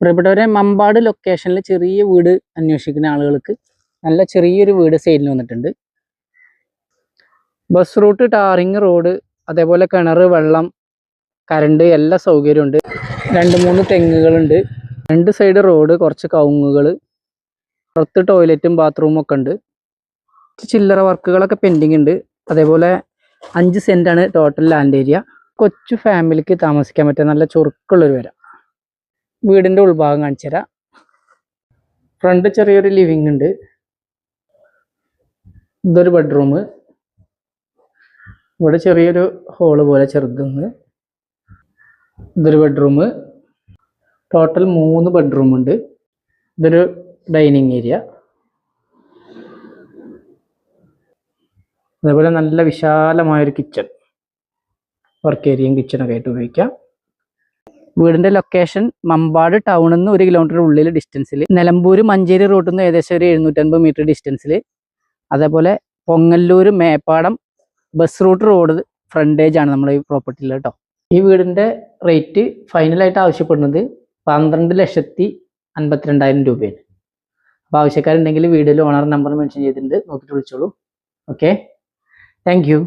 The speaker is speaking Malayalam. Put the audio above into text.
പ്രിയപ്പെട്ടവരെ, മമ്പാട് ലൊക്കേഷനിൽ ചെറിയ വീട് അന്വേഷിക്കുന്ന ആളുകൾക്ക് നല്ല ചെറിയൊരു വീട് സെയിലിന് വന്നിട്ടുണ്ട്. ബസ് റൂട്ട്, ടാറിങ് റോഡ്, അതേപോലെ കിണർ, വെള്ളം, കറണ്ട് എല്ലാ സൗകര്യമുണ്ട്. 2-3 തെങ്ങുകളുണ്ട്. 2 സൈഡ് റോഡ്, കുറച്ച് കവുങ്ങുകൾ, പുറത്ത് ടോയ്ലറ്റും ബാത്റൂമും ഒക്കെ ഉണ്ട്. ചില്ലറ വർക്കുകളൊക്കെ പെൻഡിങ് ഉണ്ട്. അതേപോലെ 5 സെൻറ്റാണ് ടോട്ടൽ ലാൻഡ് ഏരിയ. കൊച്ചു ഫാമിലിക്ക് താമസിക്കാൻ പറ്റിയ നല്ല ചുരുക്കമുള്ളൊരു വര. വീടിൻ്റെ ഉൾഭാഗം കാണിച്ചു തരാം. ഫ്രണ്ട് ചെറിയൊരു ലിവിങ് ഉണ്ട്. ഇതൊരു ബെഡ്റൂം. ഇവിടെ ചെറിയൊരു ഹോള് പോലെ ചെറുതൊന്ന്. ഇതൊരു ബെഡ്റൂം. ടോട്ടൽ 3 ബെഡ്റൂം ഉണ്ട്. ഇതൊരു ഡൈനിങ് ഏരിയ. അതേപോലെ നല്ല വിശാലമായൊരു കിച്ചൺ, വർക്ക് ഏരിയയും കിച്ചണൊക്കെ ആയിട്ട് ഉപയോഗിക്കാം. വീടിൻ്റെ ലൊക്കേഷൻ മമ്പാട് ടൗണിൽ നിന്ന് 1 കിലോമീറ്റർ ഉള്ളിൽ ഡിസ്റ്റൻസിൽ, നിലമ്പൂർ മഞ്ചേരി റൂട്ടിൽ നിന്ന് ഏകദേശം ഒരു 750 മീറ്റർ ഡിസ്റ്റൻസിൽ, അതേപോലെ Pongalloor Meppadam bus road frontage ആണ് നമ്മുടെ ഈ പ്രോപ്പർട്ടിയിൽ കേട്ടോ. ഈ വീടിൻ്റെ റേറ്റ് ഫൈനലായിട്ട് ആവശ്യപ്പെടുന്നത് 12,52,000 രൂപയാണ്. അപ്പോൾ ആവശ്യക്കാരുണ്ടെങ്കിൽ വീഡിയോയിൽ ഓണർ നമ്പർ മെൻഷൻ ചെയ്തിട്ടുണ്ട്, നോക്കിയിട്ട് വിളിച്ചോളൂ. Okay, thank you.